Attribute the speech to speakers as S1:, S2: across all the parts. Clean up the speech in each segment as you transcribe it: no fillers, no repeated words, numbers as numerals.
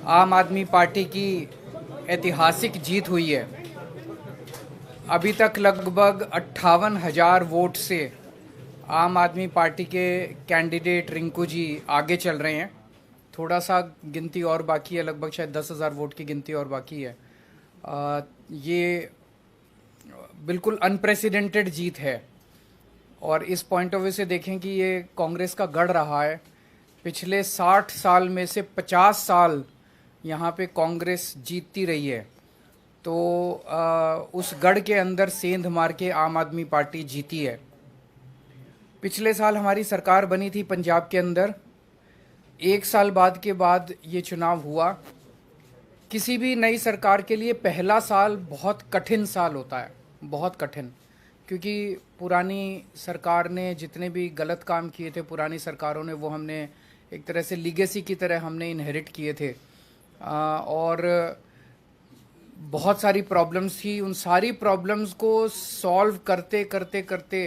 S1: आम आदमी पार्टी की ऐतिहासिक जीत हुई है। अभी तक लगभग 58,000 वोट से आम आदमी पार्टी के कैंडिडेट रिंकू जी आगे चल रहे हैं। थोड़ा सा गिनती और बाकी है, लगभग शायद 10,000 वोट की गिनती और बाकी है। ये बिल्कुल अनप्रेसिडेंटेड जीत है और इस पॉइंट ऑफ व्यू से देखें कि ये कांग्रेस का गढ़ रहा है। पिछले 60 साल में से 50 साल यहाँ पे कांग्रेस जीतती रही है, तो उस गढ़ के अंदर सेंध मार के आम आदमी पार्टी जीती है। पिछले साल हमारी सरकार बनी थी पंजाब के अंदर। 1 साल बाद के बाद ये चुनाव हुआ। किसी भी नई सरकार के लिए पहला साल बहुत कठिन साल होता है, बहुत कठिन, क्योंकि पुरानी सरकार ने जितने भी गलत काम किए थे, पुरानी सरकारों ने, वो हमने एक तरह से लीगेसी की तरह हमने इनहेरिट किए थे। और बहुत सारी प्रॉब्लम्स थी। उन सारी प्रॉब्लम्स को सॉल्व करते करते करते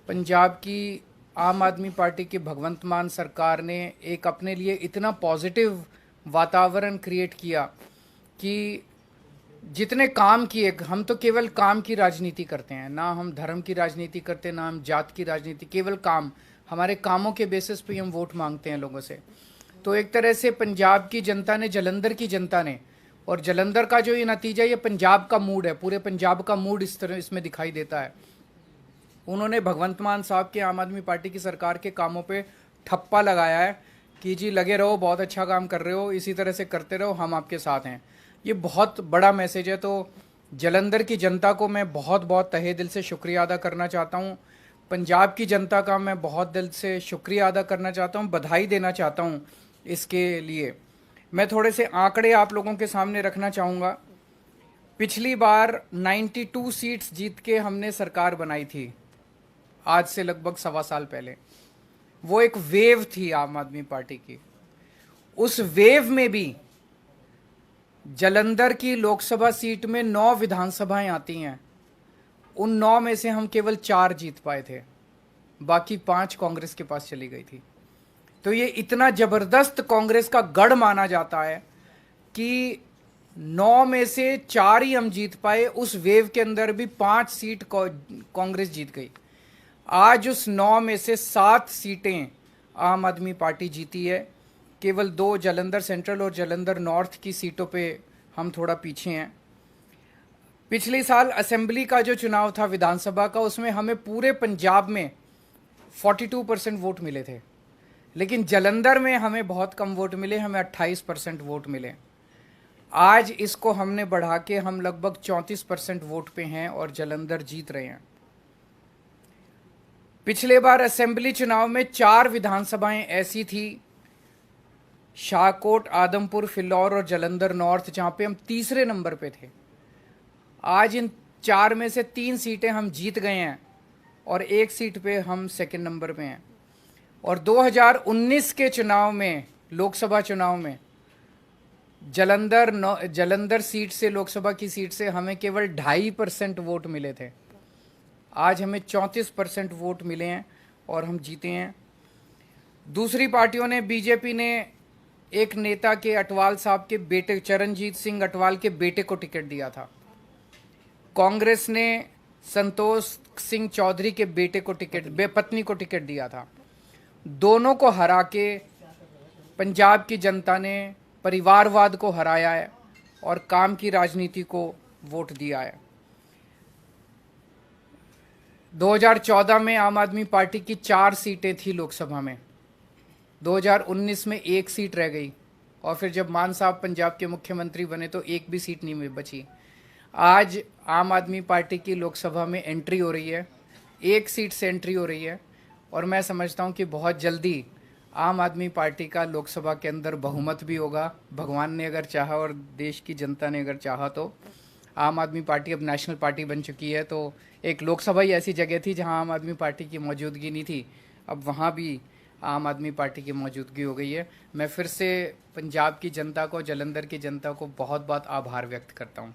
S1: पंजाब की आम आदमी पार्टी की भगवंत मान सरकार ने एक अपने लिए इतना पॉजिटिव वातावरण क्रिएट किया कि जितने काम किए, हम तो केवल काम की राजनीति करते हैं, ना हम धर्म की राजनीति करते, ना हम जात की राजनीति, केवल काम। हमारे कामों के बेसिस पे हम वोट मांगते हैं लोगों से। तो एक तरह से पंजाब की जनता ने, जलंधर की जनता ने, और जलंधर का जो ये नतीजा, ये पंजाब का मूड है, पूरे पंजाब का मूड इस तरह इसमें दिखाई देता है। उन्होंने भगवंत मान साहब के आम आदमी पार्टी की सरकार के कामों पे ठप्पा लगाया है कि जी लगे रहो, बहुत अच्छा काम कर रहे हो, इसी तरह से करते रहो, हम आपके साथ हैं। ये बहुत बड़ा मैसेज है। तो जलंधर की जनता को मैं बहुत बहुत तहे दिल से शुक्रिया अदा करना चाहता हूँ। पंजाब की जनता का मैं बहुत दिल से शुक्रिया अदा करना चाहता हूँ, बधाई देना चाहता हूँ इसके लिए। मैं थोड़े से आंकड़े आप लोगों के सामने रखना चाहूँगा। पिछली बार 92 सीट्स जीत के हमने सरकार बनाई थी, आज से लगभग 1.25 साल पहले। वो एक वेव थी आम आदमी पार्टी की। उस वेव में भी जलंधर की लोकसभा सीट में 9 विधानसभाएं आती हैं। उन 9 में से हम केवल 4 जीत पाए थे, बाकी 5 कांग्रेस के पास चली गई थी। तो ये इतना जबरदस्त कांग्रेस का गढ़ माना जाता है कि 9 में से 4 ही हम जीत पाए। उस वेव के अंदर भी 5 सीट कांग्रेस जीत गई। आज उस 9 में से 7 सीटें आम आदमी पार्टी जीती है। केवल 2 जलंधर सेंट्रल और जलंधर नॉर्थ की सीटों पे हम थोड़ा पीछे हैं। पिछले साल असेंबली का जो चुनाव था विधानसभा का, उसमें हमें पूरे पंजाब में 42% वोट मिले थे, लेकिन जलंधर में हमें बहुत कम वोट मिले, हमें 28% वोट मिले। आज इसको हमने बढ़ा के हम लगभग 34% वोट पे हैं और जलंधर जीत रहे हैं। पिछले बार असेंबली चुनाव में 4 विधानसभाएं ऐसी थी, शाहकोट, आदमपुर, फिलौर और जलंधर नॉर्थ, जहां पे हम तीसरे नंबर पे थे। आज इन 4 में से 3 सीटें हम जीत गए हैं और 1 सीट पे हम सेकंड नंबर पे हैं। और 2019 के चुनाव में, लोकसभा चुनाव में, जलंधर सीट से, लोकसभा की सीट से हमें केवल 2.5% वोट मिले थे। आज हमें 34% वोट मिले हैं और हम जीते हैं। दूसरी पार्टियों ने, बीजेपी ने एक नेता के, अटवाल साहब के बेटे, चरणजीत सिंह अटवाल के बेटे को टिकट दिया था। कांग्रेस ने संतोष सिंह चौधरी के बेटे को पत्नी को टिकट दिया था। दोनों को हरा के पंजाब की जनता ने परिवारवाद को हराया है और काम की राजनीति को वोट दिया है। 2014 में आम आदमी पार्टी की 4 सीटें थी लोकसभा में। 2019 में 1 सीट रह गई और फिर जब मान साहब पंजाब के मुख्यमंत्री बने तो 1 भी सीट नहीं बची। आज आम आदमी पार्टी की लोकसभा में एंट्री हो रही है, 1 सीट से एंट्री हो रही है और मैं समझता हूं कि बहुत जल्दी आम आदमी पार्टी का लोकसभा के अंदर बहुमत भी होगा। भगवान ने अगर चाहा और देश की जनता ने अगर चाहा तो आम आदमी पार्टी अब नेशनल पार्टी बन चुकी है। तो एक लोकसभा ही ऐसी जगह थी जहां आम आदमी पार्टी की मौजूदगी नहीं थी, अब वहां भी आम आदमी पार्टी की मौजूदगी हो गई है। मैं फिर से पंजाब की जनता को, जलंधर की जनता को बहुत बहुत आभार व्यक्त करता हूँ।